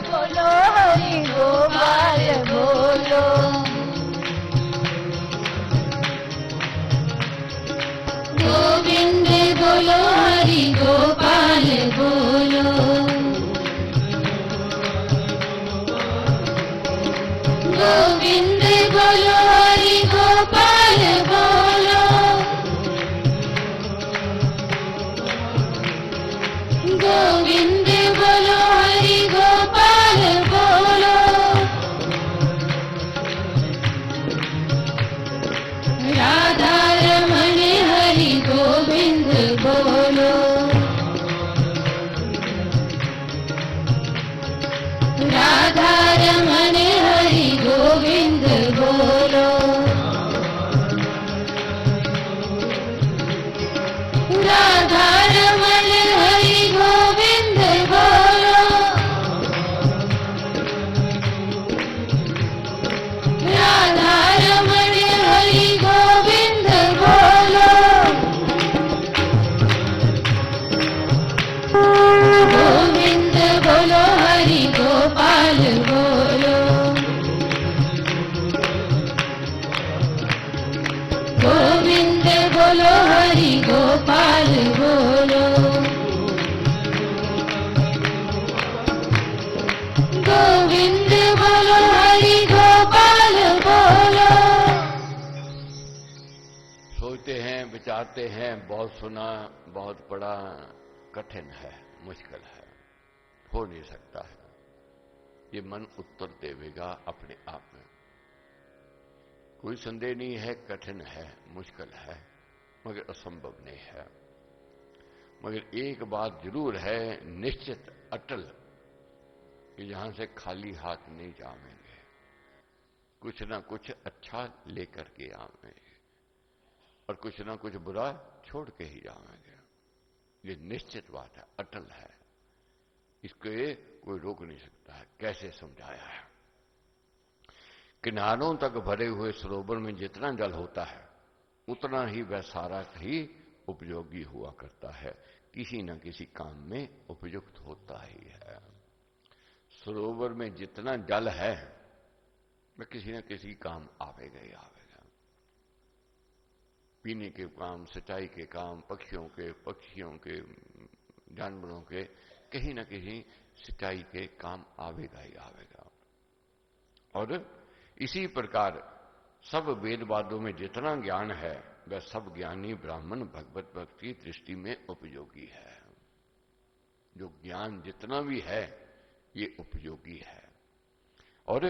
बोलो हरि गोपाल बोलो, गोविंद बोलो हरि गोपाल बोलो, गोविंद बोलो हरि गोपाल बोलो, गोविंद बोलो हरि गोपाल बोलो, राधा रमण हरि गोविंद बोलो, राधा रमण हरि गोविंद बोलो, राधा रमण हरि गोविंद बोलो, राधा रमण हरि गोविंद बोलो, गोविंद बोलो हरि गोपाल बोलो, गोविंद बोलो हरि गोपाल बोलो, गोविंद बोलो हरि गोपाल बोलो। सोचते हैं, विचारते हैं, बहुत सुना, बहुत पढ़ा, कठिन है, मुश्किल है, हो नहीं सकता है। ये मन उत्तर देवेगा अपने आप में, कोई संदेह नहीं है। कठिन है, मुश्किल है, मगर असंभव नहीं है। मगर एक बात जरूर है, निश्चित अटल, कि यहां से खाली हाथ नहीं जावेंगे, कुछ ना कुछ अच्छा लेकर के आवेंगे और कुछ ना कुछ बुरा छोड़ के ही जावेंगे। ये निश्चित बात है, अटल है, इसको ये कोई रोक नहीं सकता है। कैसे समझाया है? किनारों तक भरे हुए सरोवर में जितना जल होता है उतना ही वह सारा ही उपयोगी हुआ करता है, किसी न किसी काम में उपयुक्त होता ही है। सरोवर में जितना जल है वह किसी न किसी काम आवेगा ही आवेगा। पीने के काम, सिंचाई के काम, पक्षियों के, जानवरों के, कहीं न कहीं सिंचाई के काम आवेगा ही आवेगा। और इसी प्रकार सब वेदवादों में जितना ज्ञान है वह सब ज्ञानी ब्राह्मण भगवत भक्त की दृष्टि में उपयोगी है। जो ज्ञान जितना भी है ये उपयोगी है। और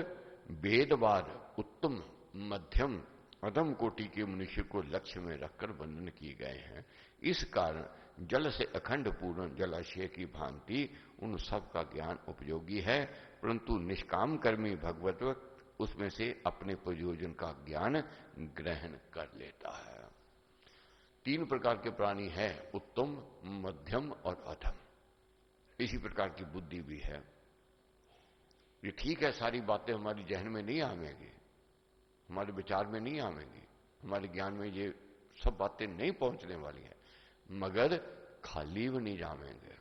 वेदवाद उत्तम, मध्यम, अधम कोटि के मनुष्य को लक्ष्य में रखकर वर्णन किए गए हैं। इस कारण जल से अखंड पूर्ण जलाशय की भांति उन सब का ज्ञान उपयोगी है, परंतु निष्काम कर्मी भगवत उसमें से अपने प्रयोजन का ज्ञान ग्रहण कर लेता है। 3 प्रकार के प्राणी है, उत्तम, मध्यम और अधम। इसी प्रकार की बुद्धि भी है। ये ठीक है, सारी बातें हमारी जहन में नहीं आवेंगी, हमारे विचार में नहीं आवेंगी, हमारे ज्ञान में ये सब बातें नहीं पहुंचने वाली है, मगर खाली भी नहीं जावेंगे।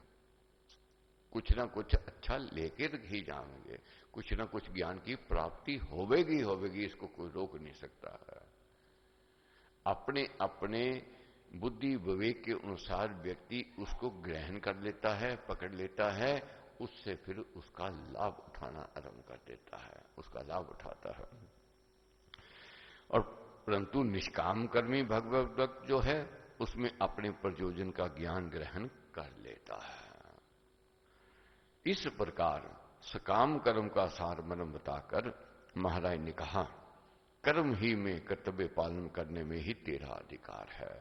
कुछ ना कुछ अच्छा लेके ही जाएंगे, कुछ ना कुछ ज्ञान की प्राप्ति होवेगी होवेगी, इसको कोई रोक नहीं सकता है। अपने अपने बुद्धि विवेक के अनुसार व्यक्ति उसको ग्रहण कर लेता है, पकड़ लेता है, उससे फिर उसका लाभ उठाना आरंभ कर देता है, उसका लाभ उठाता है। और परंतु निष्काम कर्मी भगवत भक्त जो है उसमें अपने प्रयोजन का ज्ञान ग्रहण कर लेता है। इस प्रकार सकाम कर्म का सार मर्म बताकर महाराज ने कहा, कर्म ही में कर्तव्य पालन करने में ही तेरा अधिकार है,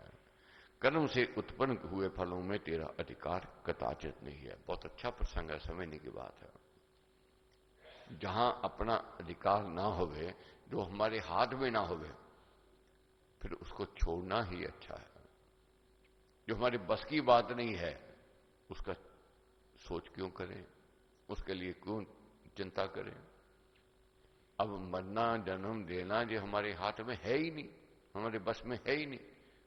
कर्म से उत्पन्न हुए फलों में तेरा अधिकार कदाचित नहीं है। बहुत अच्छा प्रसंग है, समझने की बात है। जहां अपना अधिकार ना होवे, जो हमारे हाथ में ना होवे, फिर उसको छोड़ना ही अच्छा है। जो हमारे बस की बात नहीं है उसका सोच क्यों करें, उसके लिए क्यों चिंता करें। अब मरना जन्म देना जो हमारे हाथ में है ही नहीं, हमारे बस में है ही नहीं,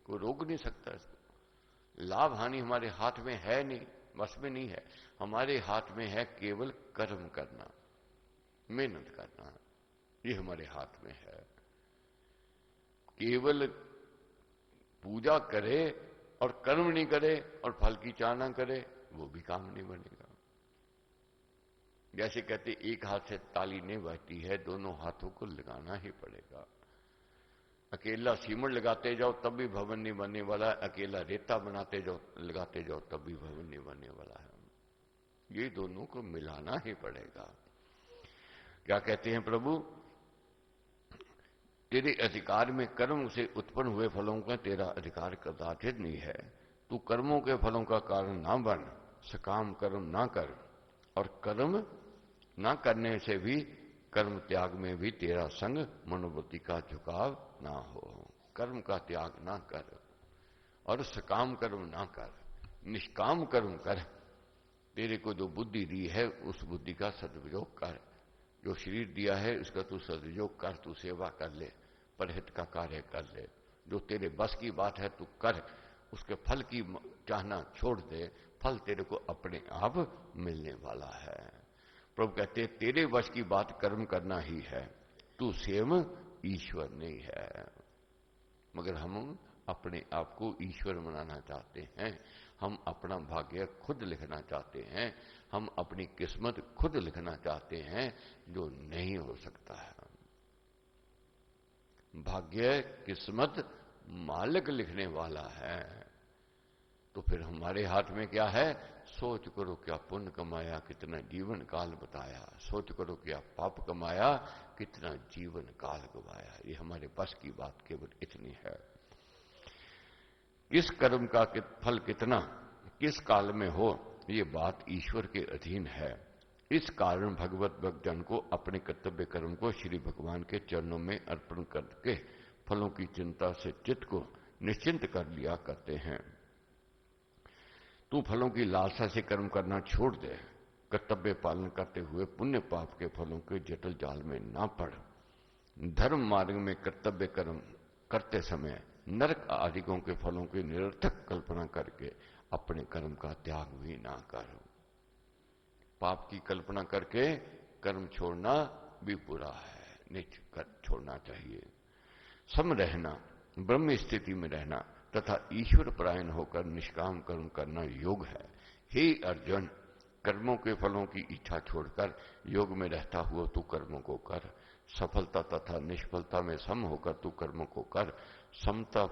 कोई रोक नहीं सकता इसको। लाभ हानि हमारे हाथ में है नहीं, बस में नहीं है। हमारे हाथ में है केवल कर्म करना, मेहनत करना, ये हमारे हाथ में है। केवल पूजा करे और कर्म नहीं करे और फल की चाह ना करे, वो भी काम नहीं बनेगा। जैसे कहते एक हाथ से ताली नहीं बजती है, दोनों हाथों को लगाना ही पड़ेगा। अकेला सीमेंट लगाते जाओ तब भी भवन नहीं बनने वाला है, अकेला रेता बनाते जाओ लगाते जाओ तब भी भवन नहीं बनने वाला है। ये दोनों को मिलाना ही पड़ेगा। क्या कहते हैं प्रभु, तेरे अधिकार में कर्म से उत्पन्न हुए फलों का तेरा अधिकार कदाचित नहीं है। तू कर्मों के फलों का कारण ना बन, सकाम कर्म ना कर, और कर्म ना करने से भी कर्म त्याग में भी तेरा संग, मनोवृत्ति का झुकाव ना हो। कर्म का त्याग ना कर और सकाम कर्म ना कर, निष्काम कर्म कर। तेरे को जो बुद्धि दी है उस बुद्धि का सदुपयोग कर, जो शरीर दिया है उसका तू सदुपयोग कर, तू सेवा कर ले, परहित का कार्य कर ले, जो तेरे बस की बात है तू कर, उसके फल की चाहना छोड़ दे, फल तेरे को अपने आप मिलने वाला है। प्रभु कहते तेरे वश की बात कर्म करना ही है, तू स्वयं ईश्वर नहीं है। मगर हम अपने आप को ईश्वर बनाना चाहते हैं, हम अपना भाग्य खुद लिखना चाहते हैं, हम अपनी किस्मत खुद लिखना चाहते हैं, जो नहीं हो सकता है। भाग्य किस्मत मालिक लिखने वाला है। तो फिर हमारे हाथ में क्या है? सोच करो क्या पुण्य कमाया, कितना जीवन काल बताया, सोच करो क्या पाप कमाया, कितना जीवन काल गवाया। ये हमारे बस की बात केवल इतनी है। किस कर्म का फल कितना किस काल में हो, ये बात ईश्वर के अधीन है। इस कारण भगवत भक्तजन को अपने कर्तव्य कर्म को श्री भगवान के चरणों में अर्पण करके फलों की चिंता से चित्त को निश्चिंत कर लिया करते हैं। तू फलों की लालसा से कर्म करना छोड़ दे, कर्तव्य पालन करते हुए पुण्य पाप के फलों के जटिल जाल में ना पड़। धर्म मार्ग में कर्तव्य कर्म करते समय नरक आदिकों के फलों की निरर्थक कल्पना करके अपने कर्म का त्याग भी ना करो। पाप की कल्पना करके कर्म छोड़ना भी बुरा है, नहीं छोड़ना चाहिए। सम रहना, ब्रह्म स्थिति में रहना तथा ईश्वर परायण होकर निष्काम कर्म करना योग है। हे अर्जुन, कर्मों के फलों की इच्छा छोड़कर योग में रहता हुआ तू कर्मों को कर। सफलता तथा निष्फलता में सम होकर तू कर्मों को कर। समता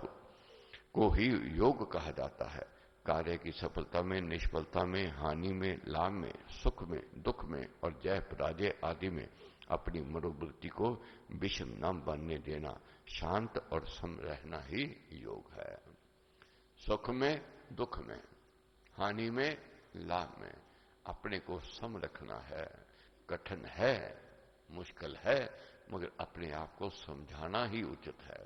को ही योग कहा जाता है। कार्य की सफलता में, निष्फलता में, हानि में, लाभ में, सुख में, दुख में और जय पराजय आदि में अपनी मनोवृत्ति को विषम न बनने देना, शांत और सम रहना ही योग है। सुख में, दुख में, हानि में, लाभ में अपने को सम रखना है। कठिन है, मुश्किल है, मगर अपने आप को समझाना ही उचित है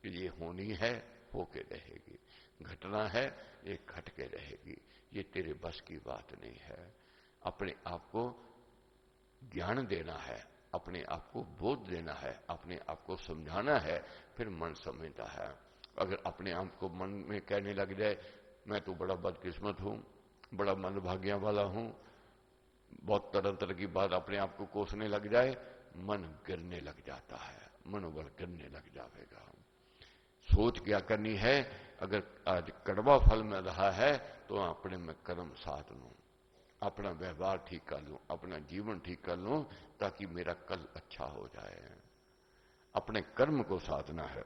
कि ये होनी है, होके रहेगी। घटना है, ये घट के रहेगी। ये तेरे बस की बात नहीं है। अपने आप को ज्ञान देना है, अपने आप को बोध देना है, अपने आप को समझाना है, फिर मन समझता है। अगर अपने आप को मन में कहने लग जाए मैं तो बड़ा बदकिस्मत हूं, बड़ा मनभाग्या वाला हूं, बहुत तरह तरह की बात अपने आप को कोसने लग जाए, मन गिरने लग जाता है, मनोबल गिरने लग जाएगा। सोच क्या करनी है, अगर आज कड़वा फल मिल रहा है तो अपने में कर्म साध लूं, अपना व्यवहार ठीक कर लूं, अपना जीवन ठीक कर लूं, ताकि मेरा कल अच्छा हो जाए। अपने कर्म को साधना है।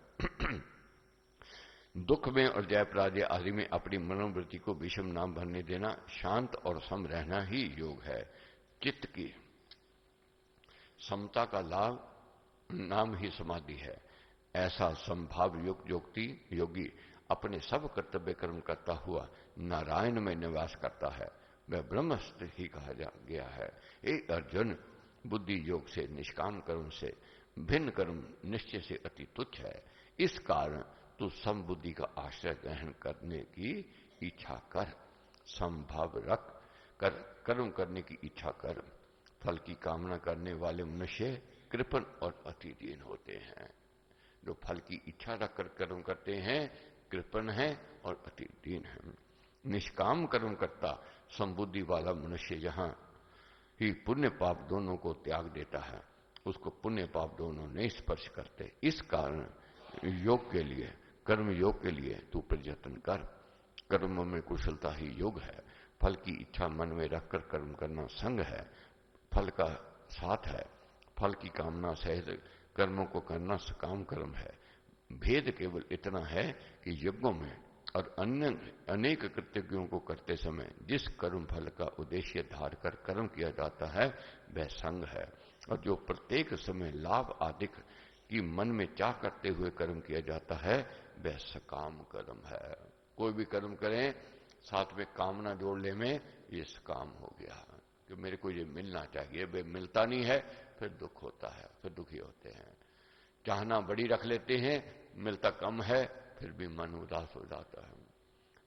दुख में और जय पराजय आदि में अपनी मनोवृत्ति को विषम नाम भरने देना, शांत और सम रहना ही योग है। चित्त की समता का लाभ नाम ही समाधि है। ऐसा संभाव युक्त योगी अपने सब कर्तव्य कर्म करता हुआ नारायण में निवास करता है, वह ब्रह्मस्थ ही कहा गया है। हे अर्जुन, बुद्धि योग से, निष्काम कर्म से भिन्न कर्म निश्चय से अति तुच्छ है। इस कारण तू समबुद्धि का आश्रय ग्रहण करने की इच्छा कर, संभाव रख कर कर्म करने की इच्छा कर। फल की कामना करने वाले मनुष्य कृपण और अतिदीन होते हैं। जो फल की इच्छा रखकर कर्म करते हैं कृपण है और अतिदीन है। निष्काम कर्म करता संबुद्धि वाला मनुष्य जहां ही पुण्य पाप दोनों को त्याग देता है, उसको पुण्य पाप दोनों नहीं स्पर्श करते। इस कारण योग के लिए, कर्म योग के लिए तू प्रयत्न कर। कर्म में कुशलता ही योग है। फल की इच्छा मन में रखकर कर्म करना संग है, फल का साथ है। फल की कामना सहित कर्मों को करना सकाम कर्म है। भेद केवल इतना है कि यज्ञों में और अन्य अनेक कृत्यों को करते समय जिस कर्म फल का उद्देश्य धार कर कर्म किया जाता है वह संग है, और जो प्रत्येक समय लाभ आदि की मन में चाह करते हुए कर्म किया जाता है वह सकाम कर्म है। कोई भी कर्म करें साथ में कामना जोड़ ले में, ये सकाम हो गया कि मेरे को ये मिलना चाहिए, वे मिलता नहीं है, फिर दुख होता है, फिर दुखी होते हैं। चाहना बड़ी रख लेते हैं, मिलता कम है, फिर भी मन उदास हो जाता है।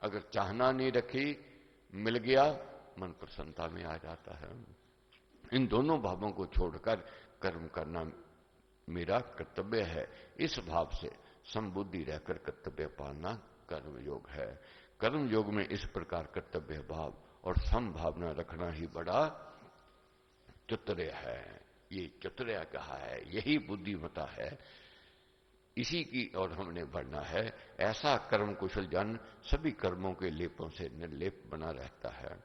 अगर चाहना नहीं रखी, मिल गया, मन प्रसन्नता में आ जाता है। इन दोनों भावों को छोड़कर कर्म करना मेरा कर्तव्य है, इस भाव से समबुद्धि रहकर कर्तव्य पालना कर्म योग है। कर्म योग में इस प्रकार कर्तव्य भाव और समभावना रखना ही बड़ा चतुर्य है। ये चतुर्य कहा है, यही बुद्धिमता है, इसी की ओर हमने बढ़ना है। ऐसा कर्म कुशल जन सभी कर्मों के लेपों से निर्लेप बना रहता है,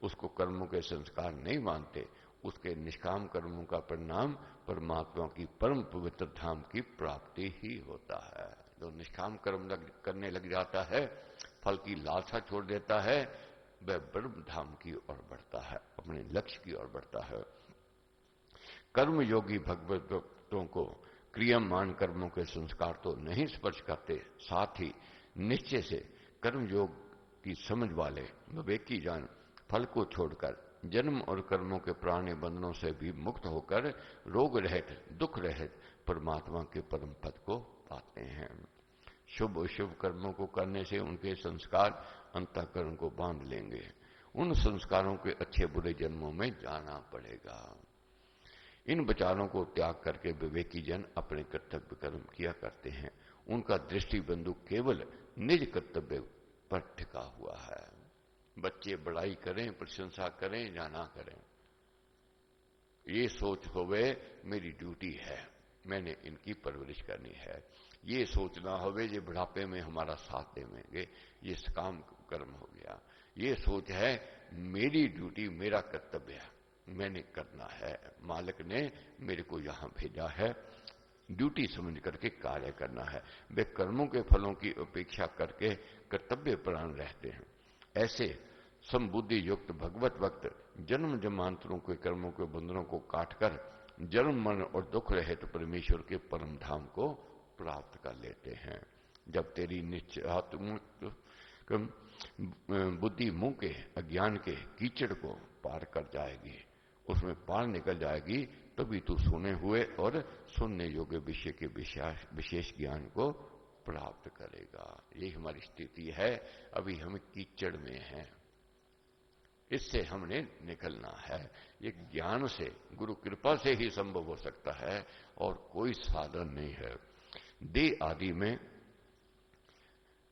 उसको कर्मों के संस्कार नहीं मानते। उसके निष्काम कर्मों का परिणाम परमात्मा की परम पवित्र धाम की प्राप्ति ही होता है। जो निष्काम कर्म करने लग जाता है, फल की लालसा छोड़ देता है, वह ब्रह्म धाम की ओर बढ़ता है, अपने लक्ष्य की ओर बढ़ता है। कर्म योगी भगवत भक्तों को क्रियामान कर्मों के संस्कार तो नहीं स्पर्श करते, साथ ही निश्चय से कर्म योग की समझ वाले विवेकी जन फल को छोड़कर जन्म और कर्मों के पुराने बंधनों से भी मुक्त होकर रोग रहित, दुख रहित परमात्मा के परम पद को पाते हैं। शुभ शुभ कर्मों को करने से उनके संस्कार अंतःकरण को बांध लेंगे। उन संस्कारों के अच्छे बुरे जन्मों में जाना पड़ेगा। इन विचारों को त्याग करके विवेकी जन अपने कर्तव्य कर्म किया करते हैं। उनका दृष्टि बिंदु केवल निज कर्तव्य पर टिका हुआ है। बच्चे बड़ाई करें, प्रशंसा करें या ना करें, ये सोच होवे मेरी ड्यूटी है, मैंने इनकी परवरिश करनी है। ये सोचना होवे ये बुढ़ापे में हमारा साथ देंगे, ये सकाम कर्म हो गया। ये सोच है मेरी ड्यूटी, मेरा कर्तव्य है, मैंने करना है, मालिक ने मेरे को यहां भेजा है, ड्यूटी समझ करके कार्य करना है। वे कर्मों के फलों की अपेक्षा करके कर्तव्य परायण रहते हैं। ऐसे समबुद्धि युक्त भगवत भक्त जन्म जन्मांतरों के कर्मों के बंधनों को काटकर जन्म मरण और दुख रहित परमेश्वर के परम धाम को प्राप्त कर लेते हैं। जब तेरी निश्चयात्मक बुद्धि मुंह के अज्ञान के कीचड़ को पार कर जाएगी, उसमें पार निकल जाएगी, तभी तू सुने हुए और सुनने योग्य विषय के विशेष ज्ञान को प्राप्त करेगा। यही हमारी स्थिति है। अभी हम कीचड़ में हैं, इससे हमने निकलना है। ये ज्ञान से, गुरु कृपा से ही संभव हो सकता है और कोई साधन नहीं है। देह आदि में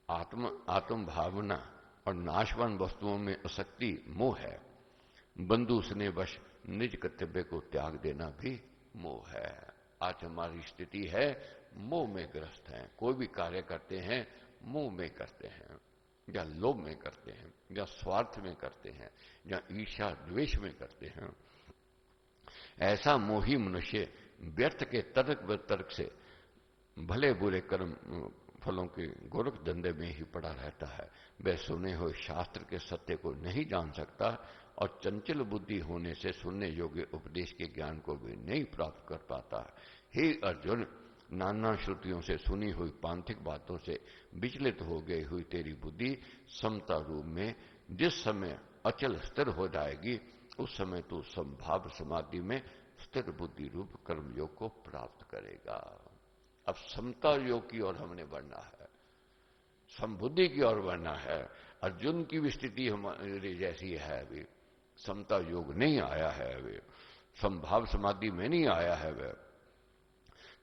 आत्म भावना और नाशवान वस्तुओं में आसक्ति मोह है। बंधु स्नेह वश निज कर्तव्य को त्याग देना भी मोह है। आज हमारी स्थिति है मोह में ग्रस्त है। कोई भी कार्य करते हैं मोह में करते हैं, या लोभ में करते हैं, या स्वार्थ में करते हैं, या ईर्ष्या द्वेष में करते हैं। ऐसा मोही मनुष्य व्यर्थ के तर्क वितर्क से भले बुरे कर्म फलों के गोरख धंधे में ही पड़ा रहता है। वह सुने हुए शास्त्र के सत्य को नहीं जान सकता और चंचल बुद्धि होने से सुनने योग्य उपदेश के ज्ञान को भी नहीं प्राप्त कर पाता। हे अर्जुन, नाना श्रुतियों से सुनी हुई पांथिक बातों से विचलित हो गई हुई तेरी बुद्धि समता रूप में जिस समय अचल स्थिर हो जाएगी, उस समय तू संभाव समाधि में स्थिर बुद्धि रूप कर्मयोग को प्राप्त करेगा। अब समता योग की ओर हमने बढ़ना है, समबुद्धि की ओर बढ़ना है। अर्जुन की भी स्थिति हमारी जैसी है, अभी समता योग नहीं आया है, अभी संभाव समाधि में नहीं आया है वह।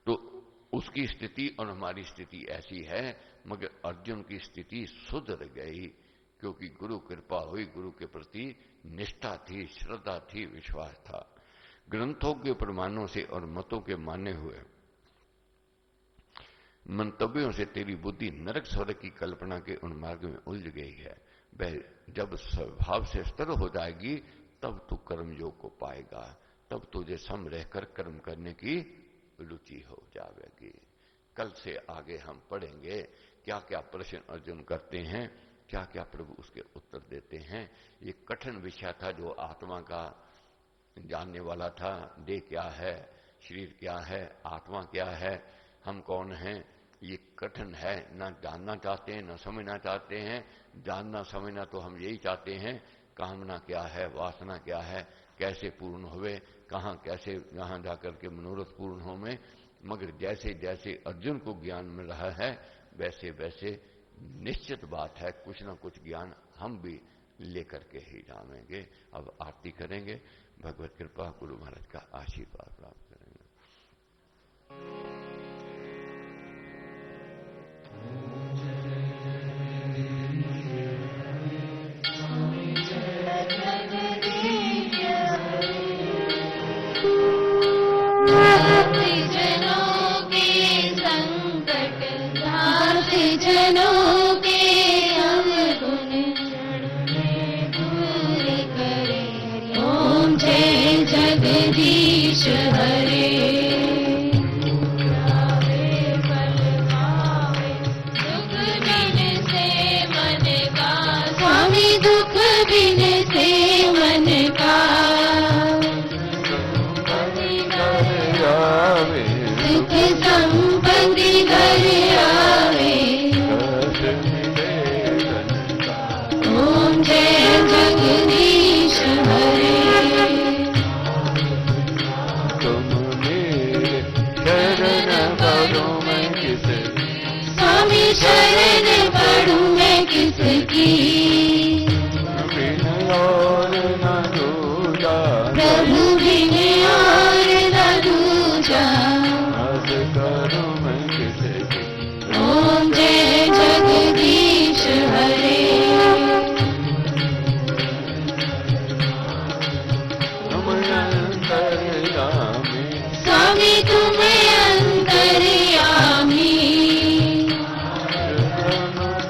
तो उसकी स्थिति और हमारी स्थिति ऐसी है, मगर अर्जुन की स्थिति सुधर गई क्योंकि गुरु कृपा हुई, गुरु के प्रति निष्ठा थी, श्रद्धा थी, विश्वास था। ग्रंथों के प्रमाणों से और मतों के माने हुए मंतव्यों से तेरी बुद्धि नरक स्वर्ग की कल्पना के उन मार्ग में उलझ गई है। वह जब स्वभाव से स्थिर हो जाएगी तब तू कर्म योग को पाएगा, तब तुझे सम रहकर कर्म करने की रुचि हो जाएगी। कल से आगे हम पढ़ेंगे क्या क्या प्रश्न अर्जुन करते हैं, क्या क्या प्रभु उसके उत्तर देते हैं। ये कठिन विषय था जो आत्मा का जानने वाला था। देह क्या है, शरीर क्या है, आत्मा क्या है, हम कौन हैं, ये कठिन है। ना जानना चाहते हैं, ना समझना चाहते हैं। जानना समझना तो हम यही चाहते हैं, कामना क्या है, वासना क्या है, कैसे पूर्ण हुए, कहाँ कैसे यहाँ जाकर के मनोरथ पूर्ण हो में। मगर जैसे जैसे अर्जुन को ज्ञान मिल रहा है वैसे वैसे निश्चित बात है कुछ ना कुछ ज्ञान हम भी लेकर के ही जानेंगे। अब आरती करेंगे, भगवत कृपा गुरु महाराज का आशीर्वाद प्राप्त करेंगे। जनों के अवगुण दूर करे। ओम जय जगदीश हरे। दुख बिन से मन का स्वामी, दुख बिन से मन का सुख संपत्ति घर आवे। ओम जय जगदीश हरे। तुम मेरे शरण पड़ूं मैं किसकी, स्वामी शरण पड़ूं मैं किसकी। बिन और न दूजा, प्रभु बिन और न दूजा। हस करूं मैं किसकी। ओम जय जगदीश हरे। तुम अंतर्यामी, स्वामी तुम अंतर्यामी।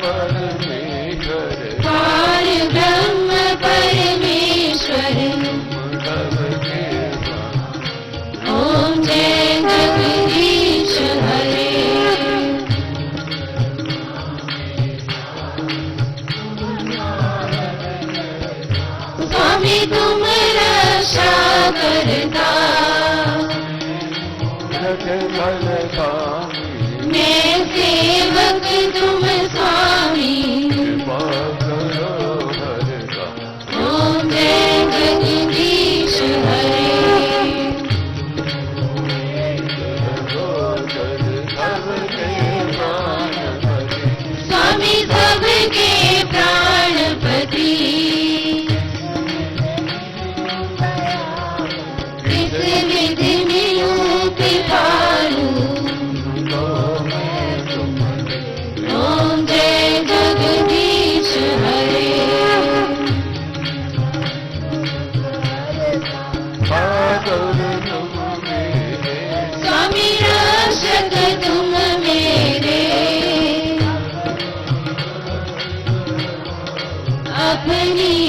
परमेश्वर, पार ब्रह्म परमेश्वर। सबके ओम जय जगदीश हरे। स्वामी तुम रक्षा करता। फल स्वामी, मैं सेवक तुम स्वामी। कृपा कर अपनी